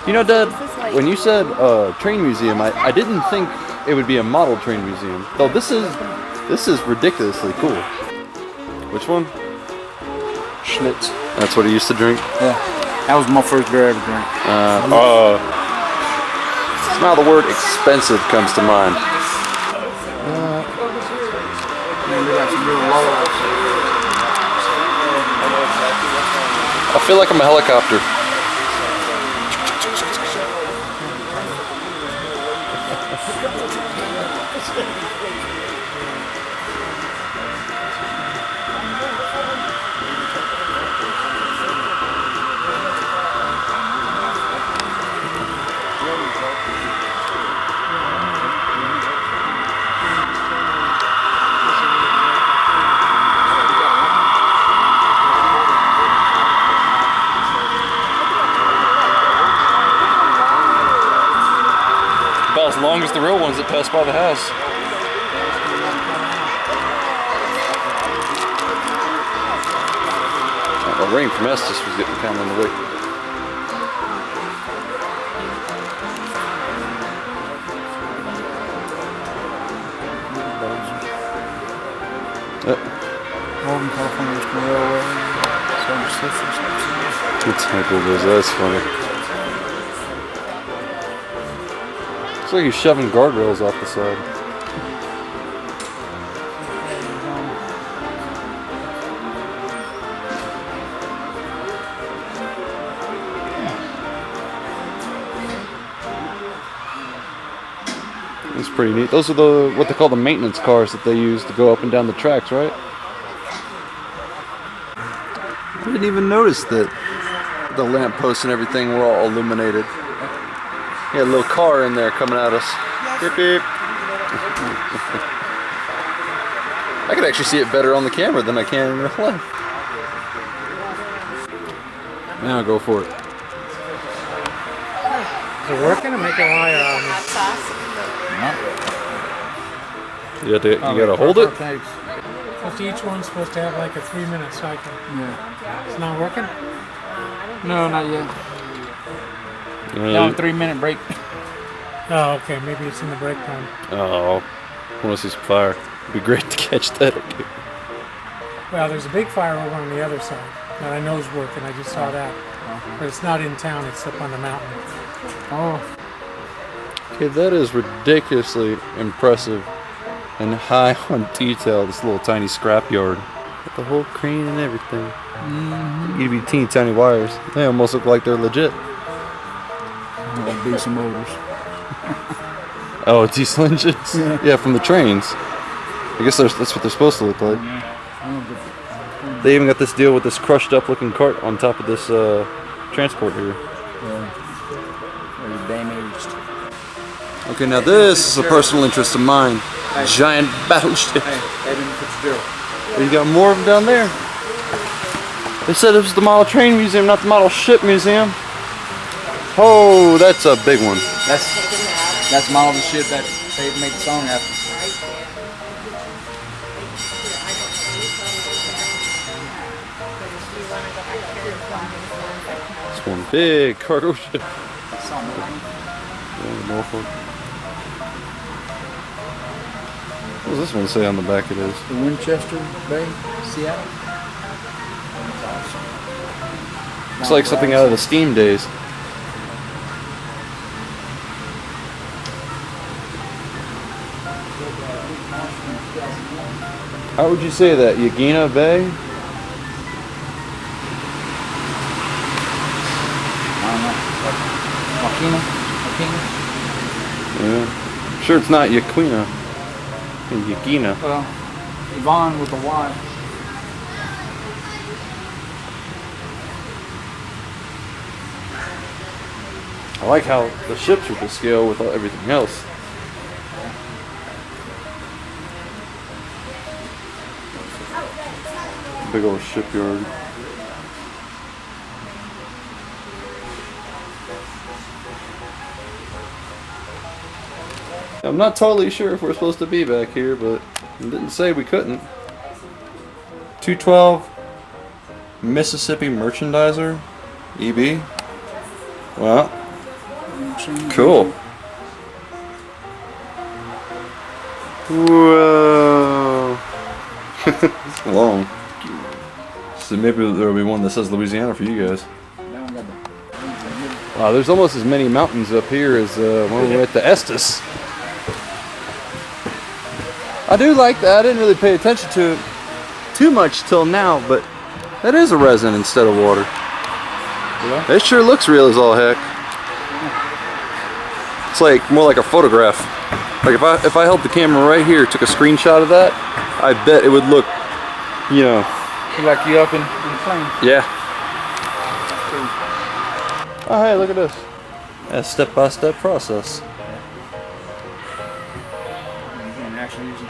You know, Dad, when you said train museum, I didn't think it would be a model train museum. Though this is ridiculously cool. Which one? Schlitz. That's what he used to drink? Yeah. That was my first beer I ever drank. Now the word expensive comes to mind. I feel like I'm a helicopter. About as long as the real ones that pass by the house. The rain from Estes was getting kind of in the way. Northern California Eastern Railway. What type of is that? That's funny. Looks like he's shoving guardrails off the side. It's pretty neat. Those are what they call the maintenance cars that they use to go up and down the tracks, right? I didn't even notice that the lampposts and everything were all illuminated. He had a little car in there coming at us. Beep beep. I could actually see it better on the camera than I can in real life. Now go for it. Is it working or make a liar out of me? You gotta hold it? Because each one's supposed to have like a 3-minute cycle. Yeah. It's not working? No, not yet. Down 3-minute break. Oh, okay. Maybe it's in the break time. Oh, I want to see some fire. It'd be great to catch that. Well, there's a big fire over on the other side that I know is working. I just saw that. But it's not in town. It's up on the mountain. Oh. Okay, that is ridiculously impressive and high on detail, this little tiny scrapyard. With the whole crane and everything. You'd be teeny tiny wires. They almost look like they're legit. Diesel motors. Oh, diesel engines? Yeah, from the trains. I guess that's what they're supposed to look like. They even got this deal with this crushed up looking cart on top of this transport here. Damaged. Okay, now this is a personal interest of mine. Giant battleship. You got more of them down there. They said it was the model train museum, not the model ship museum. Oh, that's a big one. That's model the ship that they made the song after. It's one big cargo ship. Norfolk. What does this one say on the back of this? The Winchester Bay, Seattle. Looks like something out of the Steam days. How would you say that? Yagina Bay? I don't know. Wakina? Yeah. I'm sure it's not Yaquina. Yagina. Well, Yvonne with a Y. I like how the ships are to scale with everything else. Big old shipyard. I'm not totally sure if we're supposed to be back here, but it didn't say we couldn't. 212 Mississippi Merchandiser, EB. Well, Cool. Whoa. It's long. So maybe there'll be one that says Louisiana for you guys. Wow, there's almost as many mountains up here as when we were at the Estes. I do like that. I didn't really pay attention to it too much till now, but that is a resin instead of water. Yeah. It sure looks real as all heck. It's like more like a photograph. Like if I held the camera right here, took a screenshot of that, I bet it would look, you know, like you up in the plane. Yeah. Oh hey, look at this. A step-by-step process. And actually using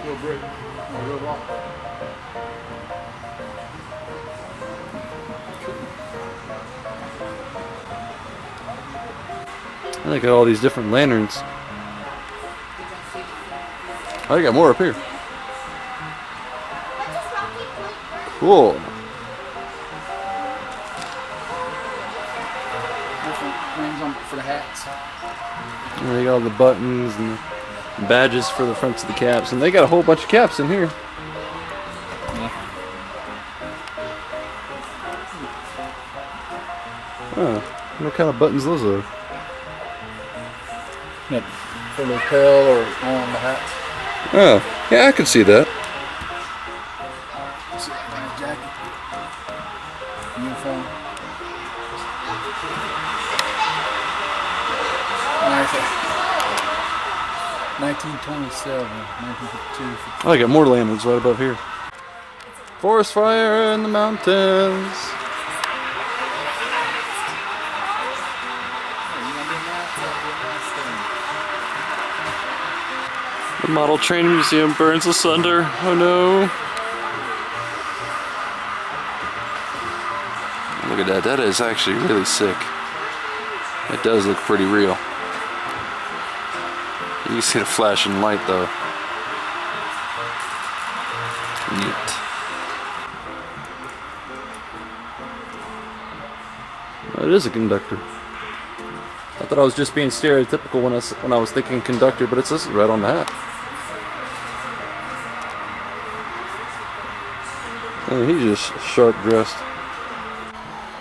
real brick, real rock. I look at all these different lanterns. Oh, you got more up here. Cool. Different things on for the hats. And they got all the buttons and the badges for the fronts of the caps, and they got a whole bunch of caps in here. Yeah. Huh. What kind of buttons those are? Yeah, for the lapel or on the hats. Oh, yeah, I can see that. Jacket. Uniform. Nice. 1927, 1952. Oh, I got more lanterns right above here. Forest fire in the mountains. The model train museum burns asunder. Oh no. Look at that. That is actually really sick. It does look pretty real. You can see the flashing light though. Neat. Oh, it is a conductor. I thought I was just being stereotypical when I was thinking conductor, but it says right on the hat. Oh, he's just sharp dressed.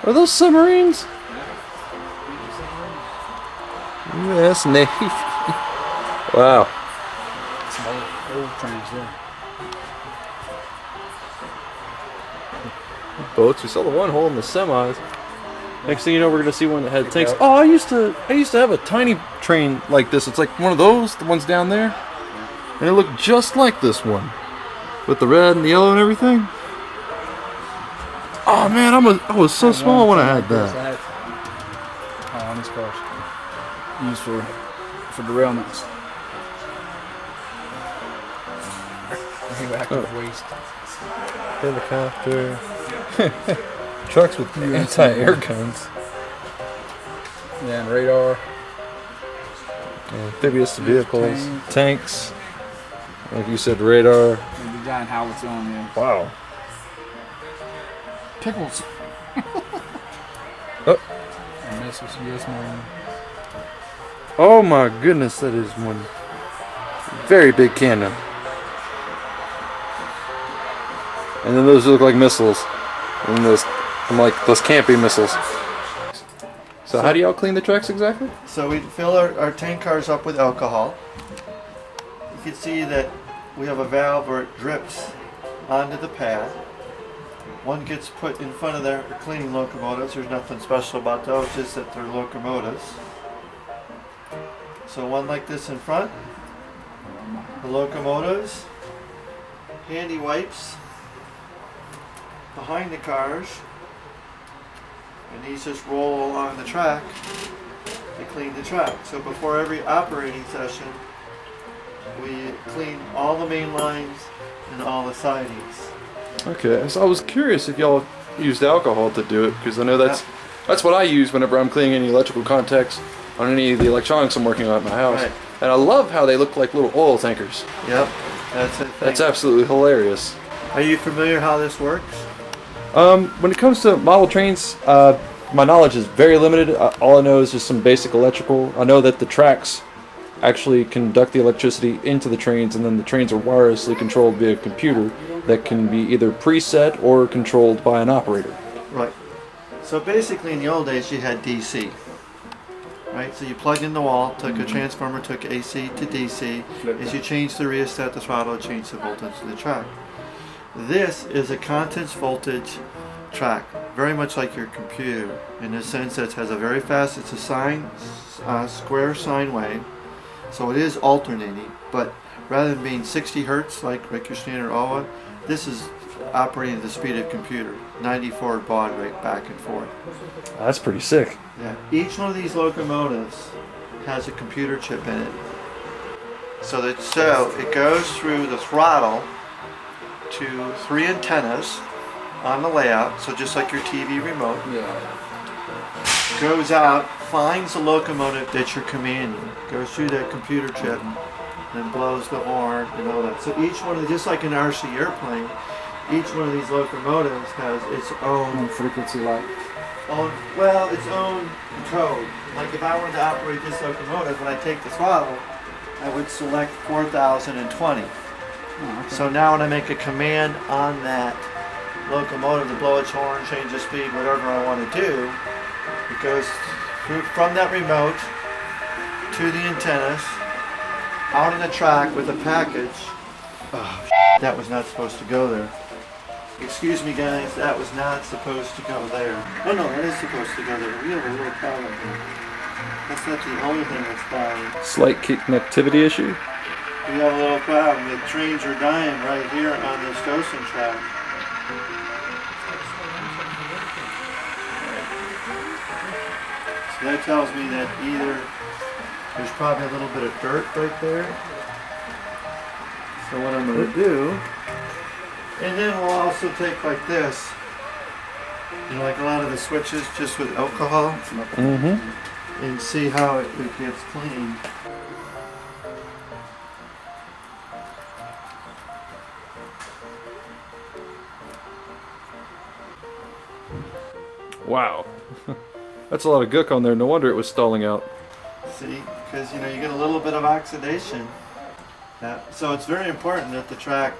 Are those submarines? Yes, Navy. Wow. Some old trains there. Boats. We saw the one hole in the semis. Next thing you know, we're gonna see one that had tanks. Oh, I used to have a tiny train like this. It's like one of those, the ones down there, and it looked just like this one, with the red and the yellow and everything. Oh man, I was so small when I had that. On these cars, used for derailments. Radioactive waste. Helicopter. Trucks with anti-air guns. Yeah, and radar. Amphibious vehicles. Tanks. Like you said, radar. And the giant howitzer on them. Wow. Pickles. Oh. And missiles, US Marine. Oh my goodness, that is one very big cannon. And then those look like missiles. And those, I'm like, those can't be missiles. So how do y'all clean the tracks exactly? So we fill our tank cars up with alcohol. You can see that we have a valve where it drips onto the pad. One gets put in front of their cleaning locomotives. There's nothing special about those, just that they're locomotives. So one like this in front. The locomotives. Handy wipes behind the cars. And these just roll along the track to clean the track. So before every operating session, we clean all the main lines and all the sidings. Okay, so I was curious if y'all used alcohol to do it, because I know that's what I use whenever I'm cleaning any electrical contacts on any of the electronics I'm working on at my house. Right. And I love how they look like little oil tankers. Yep, that's it. That's absolutely hilarious. Are you familiar how this works? When it comes to model trains, my knowledge is very limited. All I know is just some basic electrical. I know that the tracks actually conduct the electricity into the trains, and then the trains are wirelessly controlled via a computer that can be either preset or controlled by an operator. Right. So basically, in the old days, you had DC. Right. So you plugged in the wall, took a transformer, took AC to DC. As you change the rheostat, the throttle, it changed the voltage of the track. This is a contents voltage track, very much like your computer, in the sense that it has a very fast. It's a square sine wave. So it is alternating, but rather than being 60 hertz like your standard AWA, this is operating at the speed of computer, 94 baud rate back and forth. That's pretty sick. Yeah. Each one of these locomotives has a computer chip in it. So it goes through the throttle to 3 antennas on the layout, so just like your TV remote. Goes out, finds the locomotive that you're commanding, goes through that computer chip, and blows the horn and all that. So each one of just like an RC airplane, each one of these locomotives has its own frequency light. its own code. Like if I wanted to operate this locomotive, when I take the throttle, I would select 4020. So now when I make a command on that locomotive to blow its horn, change the speed, whatever I want to do, it goes from that remote to the antennas, out on the track with a package. Oh, that was not supposed to go there. Excuse me guys, that was not supposed to go there. Oh no, that is supposed to go there. We have a little problem here. That's not the only thing that's dying. Slight connectivity issue. We have a little problem. The trains are dying right here on this Dosing track. So that tells me that either there's probably a little bit of dirt right there. So what I'm going to do, and then we'll also take like this, like a lot of the switches just with alcohol, and see how it gets clean. Wow. That's a lot of gook on there. No wonder it was stalling out. See, because you get a little bit of oxidation. So it's very important that the track,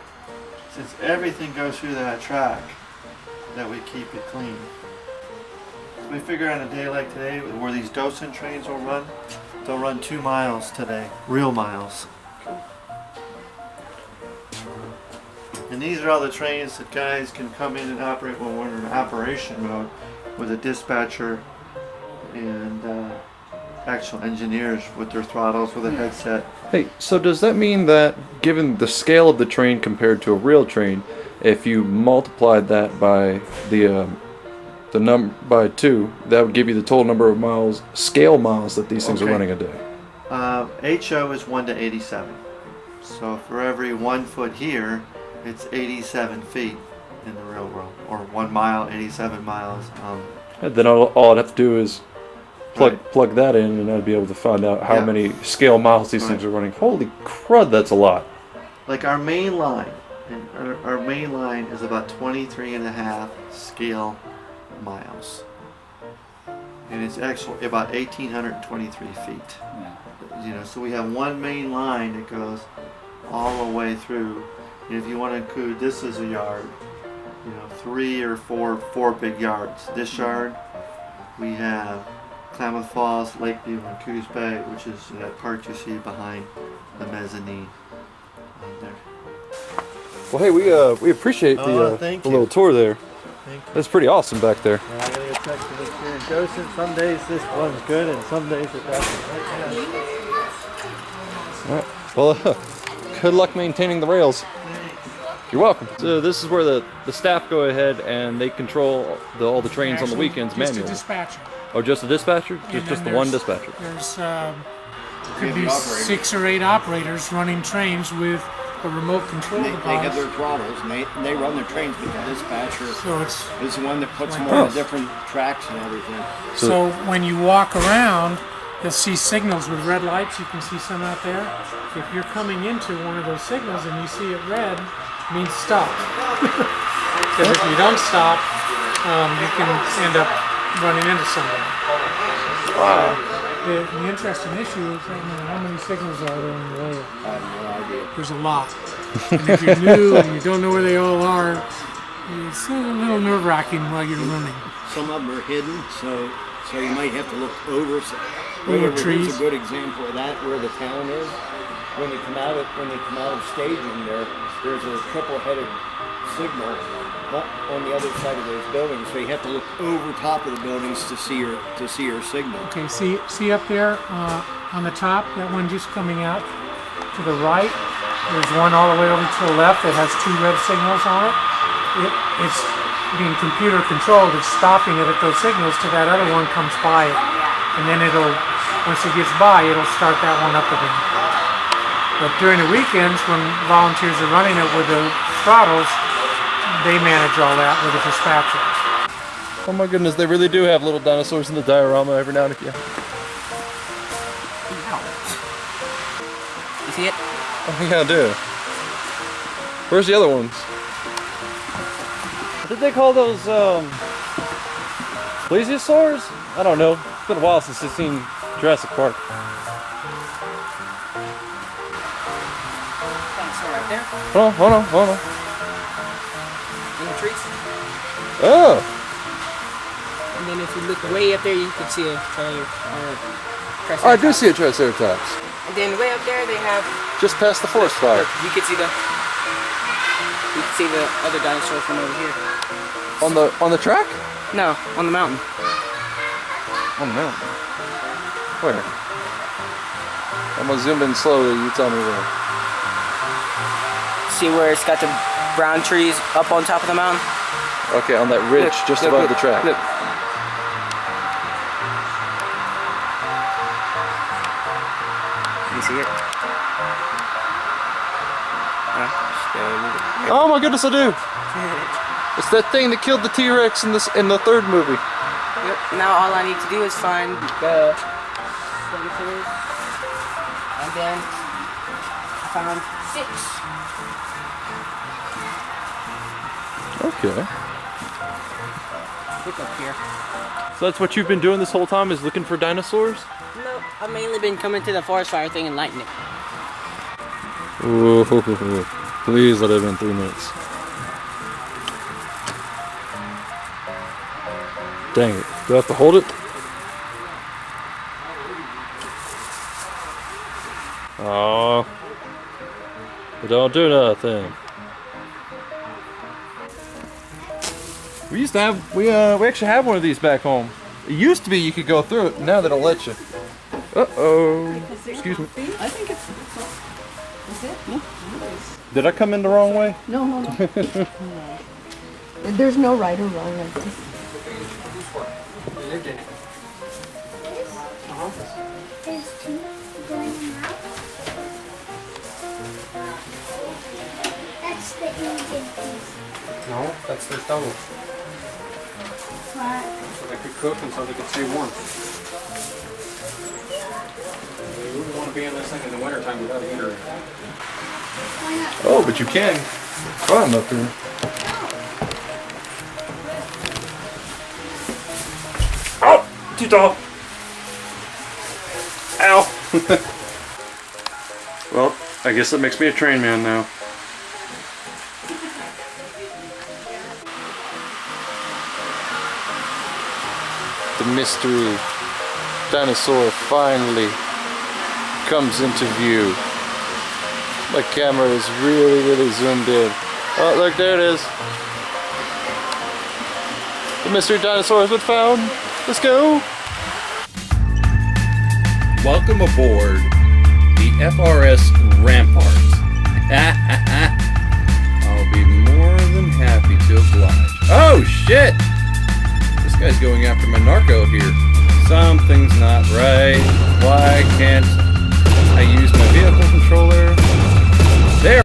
since everything goes through that track, that we keep it clean. So we figure on a day like today, where these Dosing trains will run, they'll run 2 miles today, real miles. And these are all the trains that guys can come in and operate when we're in operation mode with a dispatcher and actual engineers with their throttles, with a headset. Hey, so does that mean that given the scale of the train compared to a real train, if you multiplied that by the number by 2, that would give you the total number of miles, scale miles, that these things are running a day? HO is 1 to 87. So for every 1 foot here, it's 87 feet in the real world, or 1 mile, 87 miles. And then all I'd have to do is plug that in, and I'd be able to find out how many scale miles these things are running. Holy crud, that's a lot. Like our main line, and our main line is about 23.5 scale miles. And it's actually about 1,823 feet. So we have one main line that goes all the way through. And if you want to include this as a yard, 3 or 4 big yards. This yard, we have Klamath Falls, Lakeview, and Coos Bay, which is that part you see behind the mezzanine there. Well, hey, we appreciate the little tour there. That's pretty awesome back there. I gotta go check for this here in Joseph. Some days this one's good, and some days it doesn't. All right. Well, good luck maintaining the rails. You're welcome. So this is where the staff go ahead and they control all the trains on the weekends manually. Just a dispatcher. Oh, just a dispatcher? Just the one dispatcher? There's could be 6 or 8 operators running trains with a remote control device. They have their throttles and they run their trains, but the dispatcher so is the one that puts them on the different tracks and everything. So when you walk around, you'll see signals with red lights. You can see some out there. If you're coming into one of those signals and you see it red, it means stop. Because if you don't stop, you can end up running into somebody. Wow. The interesting issue is, how many signals are there in the layer? I have no idea. There's a lot. And if you're new and you don't know where they all are, it's a little nerve-wracking while you're running. Some of them are hidden, so you might have to look over. Over trees. Here's a good example of that, where the town is. When you come out of staging, there's a triple-headed signal on the other side of those buildings, so you have to look over top of the buildings to see your signal. Okay, see up there on the top, that one just coming out to the right. There's one all the way over to the left that has 2 red signals on it. It's being computer controlled. It's stopping it at those signals till that other one comes by it, and then once it gets by, it'll start that one up again. But during the weekends, when volunteers are running it with the throttles, they manage all that with the dispatcher. Oh my goodness, they really do have little dinosaurs in the diorama every now and again. You see it? Oh yeah, I do. Where's the other ones? What did they call those, plesiosaurs? I don't know. It's been a while since I've seen Jurassic Park. Dinosaur right there. Hold on. In the trees. Oh! And then if you look way up there, you can see a triceratops. I do see a Triceratops. And then way up there, they have. Just past the forest fire. Look, you can see the other dinosaur from over here. On the track? No, on the mountain. On the mountain. Where? I'm gonna zoom in slowly. You tell me where. See where it's got the brown trees up on top of the mountain? Okay, on that ridge just above the track. Look. You see it? Oh my goodness, I do! It's that thing that killed the T-Rex in the 3rd movie. Yep. Now all I need to do is find the dinosaurs, and then I found 6. Okay. Look up here. So that's what you've been doing this whole time, is looking for dinosaurs? No, I've mainly been coming to the forest fire thing and lighting it. Ooh, please let it in 3 minutes. Dang it. Do I have to hold it? Oh. It don't do nothing. We used to have, we actually have one of these back home. It used to be you could go through it, now they don't let you. Uh-oh. Excuse me. I think it's is it? No. Did I come in the wrong way? No. No. There's no right or wrong answer. That's the Indian piece. No, that's their stove. What? So they could cook and so they could stay warm. We wouldn't want to be in this thing in the wintertime without a heater. Oh, but you can climb up here. Oh, too tall. Ow. Well, I guess that makes me a train man now. The mystery dinosaur finally comes into view. My camera is really zoomed in. Oh, look, there it is. The mystery dinosaur has been found. Let's go. Welcome aboard the FRS Rampart. I'll be more than happy to oblige. Oh, shit! This guy's going after my narco here. Something's not right. Why can't I use my vehicle controller?